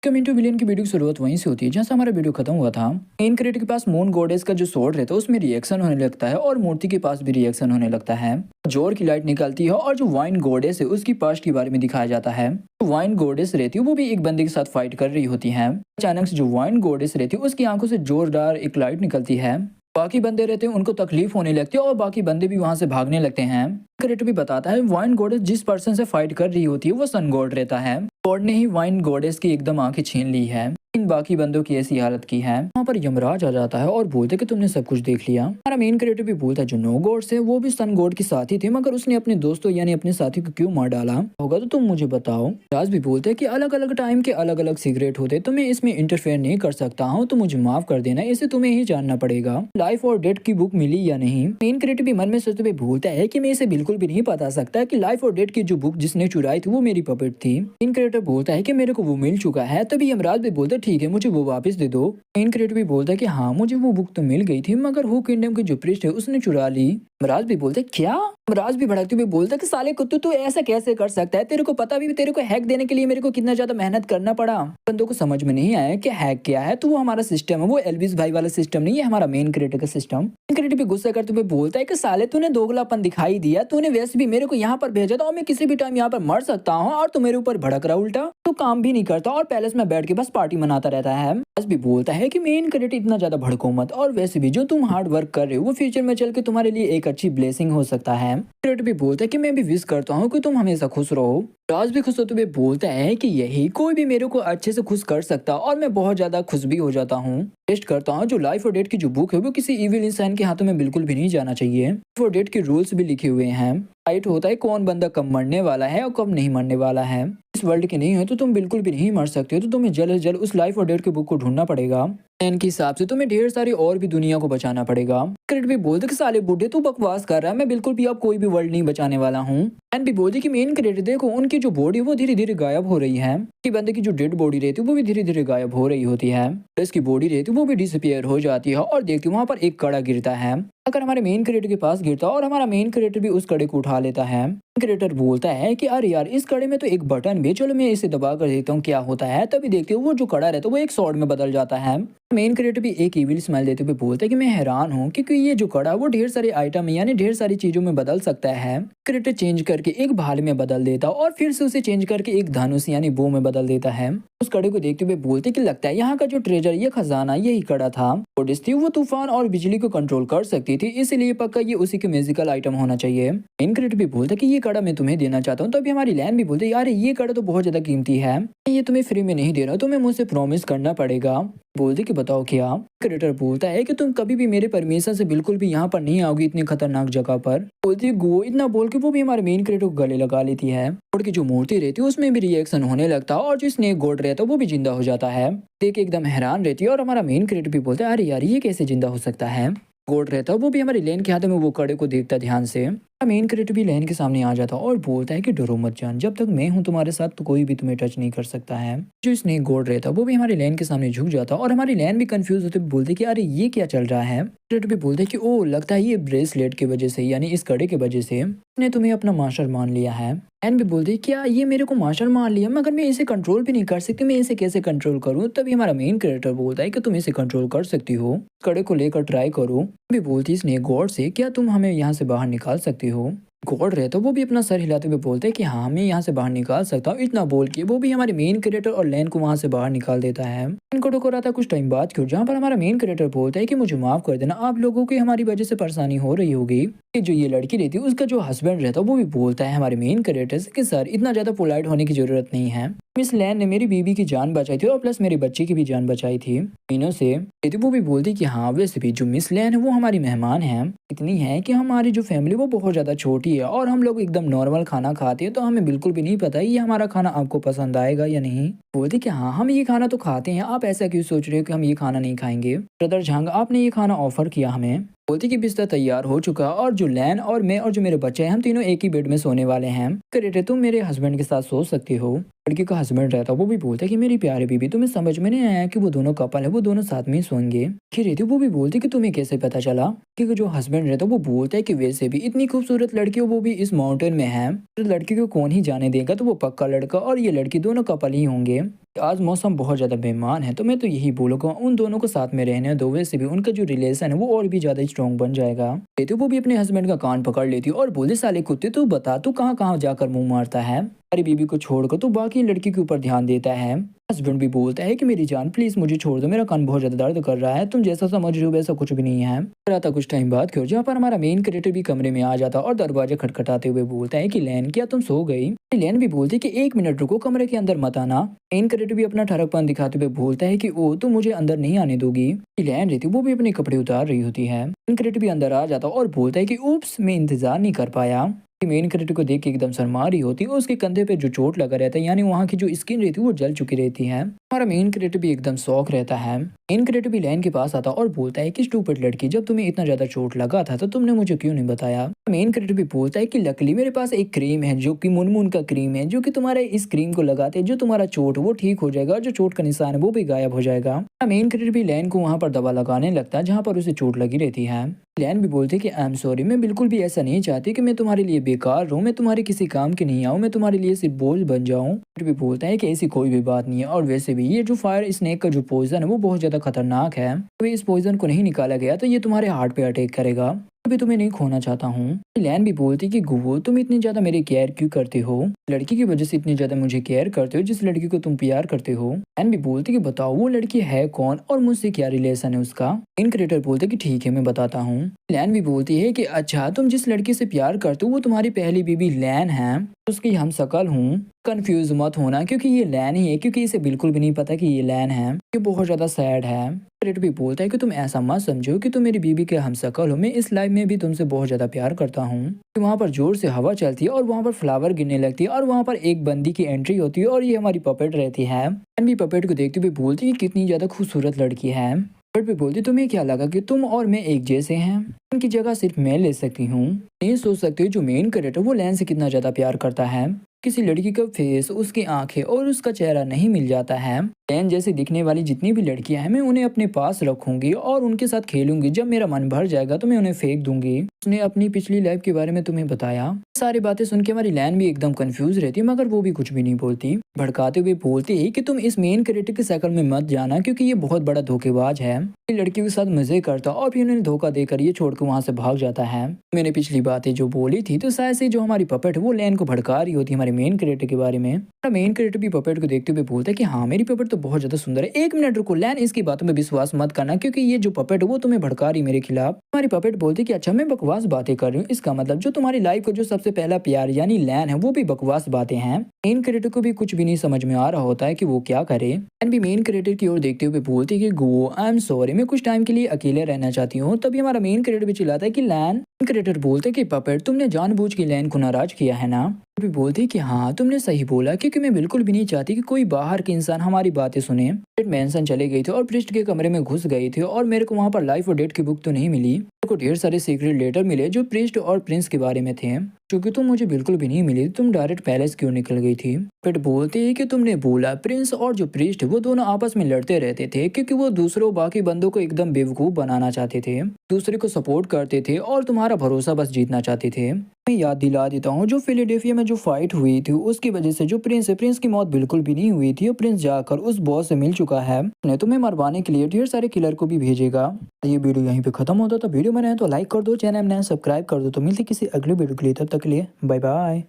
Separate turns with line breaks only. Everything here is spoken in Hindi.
कमेंटो विलेन की वीडियो की शुरुआत वहीं से होती है जहां से हमारा वीडियो खत्म हुआ था। मेन क्रिएटर के पास मून गॉडेस का जो स्वॉर्ड रहता है उसमें रिएक्शन होने लगता है और मूर्ति के पास भी रिएक्शन होने लगता है। जोर की लाइट निकलती है और जो वाइन गॉडेस है उसकी पास्ट के बारे में दिखाया जाता है। वाइन गॉडेस रहती है वो भी एक बंदे के साथ फाइट कर रही होती है। अचानक से जो वाइन गॉडेस रहती है उसकी आंखों से जोरदार एक लाइट निकलती है। बाकी बंदे रहते हैं उनको तकलीफ होने लगती है और बाकी बंदे भी वहां से भागने लगते हैं। क्रिएटर भी बताता है वाइन गॉडेस जिस पर्सन से फाइट कर रही होती है वो सन गॉड रहता है। गॉड ने ही वाइन गॉडेस की एकदम आंखें छीन ली है। इन बाकी बंदों की ऐसी हालत की है। वहाँ पर यमराज आ जाता है और बोलते कि तुमने सब कुछ देख लिया। हमारा मेन क्रिएटर भी बोलता है जो नो गॉड्स है वो भी सन गॉड के साथी थे मगर उसने अपने दोस्तों यानी अपने साथी को क्यों मार डाला होगा तो तुम मुझे बताओ। राज भी बोलते हैं कि अलग अलग टाइम के अलग अलग सीक्रेट होते तो मैं इसमें इंटरफेयर नहीं कर सकता हूँ तो मुझे माफ कर देना इसे तुम्हें ही जानना पड़ेगा। लाइफ और डेथ की बुक मिली या नहीं। मेन क्रिएटर भी मन में सोचते हुए बोलता है कि मैं इसे बिल्कुल भी नहीं बता सकता कि लाइफ और डेथ की जो बुक जिसने चुराई थी वो मेरी पपेट थी। मेन क्रिएटर बोलता है कि मेरे को वो मिल चुका है। तभी यमराज भी बोलते ठीक है मुझे वो वापस दे दो। मेन क्रिएटर भी बोलता है कि हाँ मुझे वो बुक तो मिल गई थी मगर हु किंगडम के जो प्रीस्ट है उसने चुरा ली। यमराज भी बोलते क्या। यमराज भी भड़कते हुए बोलता कि साले कुत्तू तू ऐसा कैसे कर सकता है। तेरे को पता भी तेरे को हैक देने के लिए मेरे को कितना ज्यादा मेहनत करना पड़ा। बंदों को समझ में नहीं आया कि हैक क्या है तो वो हमारा सिस्टम है वो एल्विस भाई वाला सिस्टम नहीं है हमारा मेन क्रिएटर का सिस्टम। मेन क्रिएटर भी गुस्सा करते हुए बोलता है कि साले तूने दोगलापन दिखाई दिया। तूने वैसे भी मेरे को यहाँ पर भेजा था और मैं किसी भी टाइम यहाँ पर मर सकता हूँ और तू मेरे ऊपर भड़क रहा उल्टा। तो काम भी नहीं करता और पैलेस में बैठ के बस पार्टी मनाता रहता है। आज भी बोलता है कि मेन क्रिएटर इतना ज्यादा भड़को मत और वैसे भी जो तुम हार्ड वर्क कर रहे हो वो फ्यूचर में चल के तुम्हारे लिए एक अच्छी ब्लेसिंग हो सकता है। क्रिएटर भी बोलता है कि मैं भी विश करता हूँ कि तुम हमेशा खुश रहो। राज भी खुश होते हुए बोलता है कि यही कोई भी मेरे को अच्छे से खुश कर सकता और मैं बहुत ज्यादा खुश भी हो जाता हूँ। टेस्ट करता हूँ जो लाइफ और डेथ की जो बुक है वो किसी इविल इंसान के हाथों में बिल्कुल भी नहीं जाना चाहिए। लाइफ और डेथ के रूल्स भी लिखे हुए हैं। राइट होता है कौन बंदा कब मरने वाला है और कब नहीं मरने वाला है। इस वर्ल्ड के नहीं हो तो तुम बिल्कुल भी नहीं मर सकते हो तो तुम्हें जल्द से जल्द उस लाइफ और डेथ की बुक को ढूंढना पड़ेगा। प्लान के हिसाब से तुम्हें ढेर सारी और भी दुनिया को बचाना पड़ेगा। क्रिएटर भी बोलते कि साले बूढ़े तू बकवास कर रहा है मैं बिल्कुल भी अब कोई भी वर्ल्ड नहीं बचाने वाला हूँ। एंड भी बोलते कि मेन क्रिएटर देखो उनकी जो बॉडी वो धीरे धीरे गायब हो रही है कि बंदे की जो डेड बॉडी रहती है वो भी धीरे धीरे गायब हो रही होती है। इसकी बॉडी रहती है वो भी डिसअपियर हो जाती है और देखती वहां पर एक कड़ा गिरता है। अगर हमारे मेन क्रिएटर के पास गिरता और हमारा मेन क्रिएटर भी उस कड़े को उठा लेता है। क्रिएटर बोलता है कि अरे यार इस कड़े में तो एक बटन भी चलो मैं इसे दबा कर देखता हूँ क्या होता है। तभी देखते हो वो जो कड़ा रहता है वो एक स्वॉर्ड में बदल जाता है। मेन क्रिएटर भी एक इविल स्माइल देते हुए बोलता है कि मैं हैरान हूँ क्योंकि ये जो कड़ा वो ढेर सारे आइटम यानी ढेर सारी चीजों में बदल सकता है। क्रिएटर चेंज करके एक भाले में बदल देता और फिर से उसे चेंज करके एक धनुष यानी बो में बदल देता है। उस कड़े को देखते हुए बोलते कि लगता है यहाँ का जो ट्रेजर ये खजाना यही कड़ा था। गोडेस थी वो तूफान और बिजली को कंट्रोल कर सकती थी इसलिए पक्का ये उसी के म्यूजिकल आइटम होना चाहिए। मेन क्रिएटर भी बोलता कि ये कड़ा मैं तुम्हें देना चाहता हूँ। तो अभी हमारी लैन भी बोलते यार ये कड़ा तो बहुत ज्यादा कीमती है ये तुम्हें फ्री में नहीं दे रहा तुम्हें मुझसे प्रॉमिस करना पड़ेगा। बोलते कि बताओ क्या। क्रिएटर बोलता है कि तुम कभी भी मेरे परमिशन से बिल्कुल भी यहाँ पर नहीं आओगी इतनी खतरनाक जगह पर। बोलती है गो इतना बोल के वो भी हमारे मेन क्रिएटर को गले लगा लेती है। गॉड की जो मूर्ति रहती है उसमें भी रिएक्शन होने लगता है और जो स्नेक गॉड रहता है वो भी जिंदा हो जाता है। देख के एकदम हैरान रहती है और हमारा मेन क्रिएटर भी बोलता है अरे यार ये कैसे जिंदा हो सकता है। गॉड रहता है वो भी हमारी लेन के हाथ में वो कड़े को देखता ध्यान से। मेन क्रिएटर भी लेन के सामने आ जाता और बोलता है कि डरो मत जान जब तक मैं हूँ तुम्हारे साथ तो कोई भी तुम्हें टच नहीं कर सकता है। जो स्नेक गॉड रहता वो भी हमारी लेन के सामने झुक जाता और हमारी लेन भी कंफ्यूज होते बोलते कि अरे ये क्या चल रहा है। क्रिएटर भी बोलते कि ओ लगता है ये ब्रेसलेट की वजह से यानी इस कड़े की वजह से ने तुम्हें अपना मास्टर मान लिया है। एन भी बोलती क्या ये मेरे को मास्टर मान लिया मगर मैं इसे कंट्रोल भी नहीं कर सकती मैं इसे कैसे कंट्रोल करूँ। तभी हमारा मेन क्रिएटर बोलता है कि तुम इसे कंट्रोल कर सकती हो कड़े को लेकर ट्राई करो। भी बोलती स्नेक गॉड से क्या तुम हमें यहाँ से बाहर निकाल सकती हो। गॉड रहता वो भी अपना सर हिलाते हुए बोलते हैं कि हाँ मैं यहाँ से बाहर निकाल सकता हूँ। इतना बोल के वो भी हमारे मेन क्रिएटर और लैन को वहाँ से बाहर निकाल देता है। इनको टकोरा था कुछ टाइम बाद क्यों जहाँ पर हमारा मेन क्रिएटर बोलता है कि मुझे माफ कर देना आप लोगों की हमारी वजह से परेशानी हो रही होगी। जो ये लड़की रहती है उसका जो हस्बैंड रहता है वो भी बोलता है हमारे मेन क्रिएटर से कि सर इतना ज्यादा पोलाइट होने की जरूरत नहीं है। मिस लैन ने मेरी बीबी की जान बचाई थी और प्लस मेरे बच्चे की भी जान बचाई थी तीनों से। वो भी बोलती कि हाँ वैसे भी जो मिस लैन है वो हमारी मेहमान है इतनी है कि हमारी जो फैमिली वो बहुत ज्यादा छोटी है और हम लोग एकदम नॉर्मल खाना खाते हैं तो हमें बिल्कुल भी नहीं पता ये हमारा खाना आपको पसंद आएगा या नहीं। बोलते कि हाँ हम ये खाना तो खाते हैं आप ऐसा क्यों सोच रहे हो कि हम ये खाना नहीं खाएंगे। ब्रदर झांग आपने ये खाना ऑफर किया हमें। बोलती कि बिस्तर तैयार हो चुका और जो लैन और मैं और जो मेरे बच्चे हैं हम तीनों एक ही बेड में सोने वाले हैं। क्रिएटर तुम मेरे हस्बैंड के साथ सो सकती हो। लड़की का हस्बैंड रहता वो भी बोलता है कि मेरी प्यारी बीबी तुम्हें समझ में नहीं आया कि वो दोनों कपल है वो दोनों साथ में ही सोएंगे। फिर रहती वो भी बोलती कि तुम्हें कैसे पता चला। कि जो हस्बैंड रहता वो बोलता है कि वैसे भी इतनी खूबसूरत लड़की वो भी इस माउंटेन में है तो लड़की को कौन ही जाने देगा तो वो पक्का लड़का और ये लड़की दोनों कपल ही होंगे। आज मौसम बहुत ज़्यादा बेईमान है, तो मैं तो यही बोलूँगा उन दोनों को साथ में रहने दो, वैसे भी उनका जो रिलेशन है वो और भी ज़्यादा स्ट्रॉन्ग बन जाएगा। कहते वो भी अपने हस्बैंड का कान पकड़ लेती है और बोले, साले कुत्ते तू बता तू कहाँ-कहाँ जाकर मुँह मारता है? हमारी बीवी को छोड़कर तू बाकी लड़की के ऊपर ध्यान देता है। हस्बैंड भी बोलता है कि मेरी जान प्लीज़ मुझे छोड़ दो, मेरा कान बहुत ज़्यादा दर्द कर रहा है, तुम जैसा समझ रहे हो वैसा कुछ भी नहीं है। फिर आता कुछ टाइम बाद की ओर, जहाँ पर हमारा मेन कैरेक्टर भी कमरे में आ जाता और दरवाजा खटखटाते हुए बोलता है कि लैन क्या तुम सो गई? लैन भी बोलती है कि 1 मिनट रुको, कमरे के अंदर मत आना। मेन कैरेक्टर भी अपना ठरकपन दिखाते हुए बोलता है कि ओ तुम मुझे अंदर नहीं आने दोगी। लैन रहती वो भी अपने कपड़े उतार रही होती है। मेन कैरेक्टर भी अंदर आ जाता और बोलता है कि ऊप्स मैं इंतजार नहीं कर पाया। मेन कैरेक्टर को देख के एकदम शर्मा रही होती है और उसके कंधे पे जो चोट लगा रहता है, यानी वहाँ की जो स्किन रहती है वो जल चुकी रहती है। हमारा मेन कैरेक्टर भी एकदम शौक रहता है। मेन कैरेक्टर भी लैन के पास आता और बोलता है कि स्टूपिड लड़की, जब तुम्हें इतना ज्यादा चोट लगा था तो तुमने मुझे क्यों नहीं बताया? मेन कैरेक्टर भी बोलता है कि लकली मेरे पास एक क्रीम है जो कि मुनमुन का क्रीम है, जो कि तुम्हारे इस क्रीम को लगाते हैं जो तुम्हारा चोट वो ठीक हो जाएगा और जो चोट का निशान है वो भी गायब हो जाएगा। मेन कैरेक्टर भी लैन को वहाँ पर दवा लगाने लगता है जहाँ पर उसे चोट लगी रहती है। लैन भी बोलते कि आई एम सॉरी, मैं बिल्कुल भी ऐसा नहीं चाहती कि मैं तुम्हारे लिए बेकार रहूं, मैं तुम्हारे किसी काम की नहीं आऊं, मैं तुम्हारे लिए सिर्फ बोझ बन जाऊं। फिर भी बोलता है कि ऐसी कोई भी बात नहीं है और वैसे भी ये जो फायर स्नेक का जो पॉइजन है वो बहुत ज्यादा खतरनाक है, तो इस पॉइजन को नहीं निकाला गया तो ये तुम्हारे हार्ट पे अटैक करेगा, अभी तुम्हें नहीं खोना चाहता हूँ। लैन भी बोलती कि गुवो तुम इतनी ज्यादा मेरी केयर क्यों करते हो? लड़की की वजह से इतनी ज्यादा मुझे केयर करते हो जिस लड़की को तुम प्यार करते हो। लैन भी बोलती कि बताओ वो लड़की है कौन और मुझसे क्या रिलेशन है उसका? इन क्रिएटर बोलते कि ठीक है मैं बताता हूँ। लैन भी बोलती है कि अच्छा तुम जिस लड़की से प्यार करते हो वो तुम्हारी पहली बीबी लैन है, उसकी हम शकल हूँ। कंफ्यूज मत होना क्योंकि ये लैन ही है, क्योंकि इसे बिल्कुल भी नहीं पता कि ये लैन है। ये बहुत ज्यादा सैड है। क्रिएटर भी बोलता है कि तुम ऐसा मत समझो कि तुम मेरी बीबी के हम शकल हो, मैं इस लाइफ में भी तुमसे बहुत ज्यादा प्यार करता हूँ। वहाँ पर जोर से हवा चलती है और वहाँ पर फ्लावर गिरने लगती है और वहाँ पर एक बंदी की एंट्री होती है और ये हमारी पपेट रहती है। लैन भी पपेट को देखते हुए बोलती है कि कितनी ज्यादा खूबसूरत लड़की है। पपेट भी बोलती तुम्हें क्या लगा कि तुम और मैं एक जैसे हैं? इनकी जगह सिर्फ मैं ले सकती हूँ। नहीं सोच सकते जो मेन कैरेक्टर वो लैन से कितना ज्यादा प्यार करता है। किसी लड़की का फेस, उसकी आंखें और उसका चेहरा नहीं मिल जाता है। लैन जैसी दिखने वाली जितनी भी लड़कियां हैं मैं उन्हें अपने पास रखूंगी और उनके साथ खेलूंगी, जब मेरा मन भर जाएगा तो मैं उन्हें फेंक दूंगी। उसने अपनी पिछली लाइफ के बारे में तुम्हें बताया। सारी बातें सुन के हमारी लैन भी एकदम कंफ्यूज रहती है, मगर वो भी कुछ भी नहीं बोलती। भड़काते हुए बोलती है कि तुम इस मेन कैरेक्टर की शक्ल में मत जाना क्योंकि ये बहुत बड़ा धोखेबाज है। लड़कियों के साथ मजे करता और फिर उन्हें धोखा देकर ये छोड़कर वहां से भाग जाता है। मैंने पिछली बातें जो बोली थी तो शायद से जो हमारी पपेट वो लैन को भड़का रही होती है हमारे मेन कैरेक्टर के बारे में। मेन कैरेक्टर भी पपेट को देखते हुए बोलता है कि हाँ मेरी पपेट तो बहुत ज्यादा सुंदर है। 1 मिनट रुको लैन, इसकी बातों में विश्वास मत करना क्योंकि ये जो पपेट वो तुम्हें भड़का रही मेरे खिलाफ। हमारी पपेट बोलती कि अच्छा मैं बकवास बातें कर रही हूँ, इसका मतलब जो तुम्हारी लाइफ का जो सबसे पहला प्यार यानी लैन है वो भी बकवास बातें हैं। मेन कैरेक्टर को भी कुछ भी नहीं समझ में आ रहा होता है कि वो क्या करे। लैन भी मेन कैरेक्टर की ओर देखते हुए बोलती है कि गो आई एम सॉरी, मैं कुछ टाइम के लिए अकेले रहना चाहती हूँ। तभी हमारा मेन कैरेक्टर भी चिल्लाता है कि लैन। क्रिएटर बोलते कि पपेट तुमने जानबूझ के लैन को नाराज किया है ना? भी बोलती कि हाँ तुमने सही बोला क्योंकि मैं बिल्कुल भी नहीं चाहती कि कोई बाहर के इंसान हमारी बातें सुने। मेंशन चले गई थी और प्रिस्ट के कमरे में घुस गई थी और मेरे को वहाँ पर लाइफ और डेथ की बुक तो नहीं मिली। मेरे को ढेर सारे सीक्रेट लेटर मिले जो प्रिस्ट और प्रिंस के बारे में थे, क्योंकि तुम मुझे बिल्कुल भी नहीं मिली। तुम डायरेक्ट पैलेस क्यों निकल गई थी? बट बोलते है कि तुमने बोला प्रिंस और जो प्रिस्ट वो दोनों आपस में लड़ते रहते थे क्योंकि वो दूसरों बाकी बंदों को एकदम बेवकूफ बनाना चाहते थे, दूसरे को सपोर्ट करते थे और तुम्हारा भरोसा बस जीतना चाहते थे। मैं याद दिला देता हूँ जो फिलाडेल्फिया में जो फाइट हुई थी उसकी वजह से जो प्रिंस है, प्रिंस की मौत बिल्कुल भी नहीं हुई थी और प्रिंस जाकर उस बॉस से मिल चुका है। उन्हें तुम्हें मरवाने के लिए ढेर सारे किलर को भी भेजेगा। ये वीडियो यहीं पे खत्म होता, तो वीडियो में तो लाइक कर दो, चैनल में सब्सक्राइब कर दो। तो मिलती किसी अगले वीडियो के लिए, तब तक के लिए बाय बाय।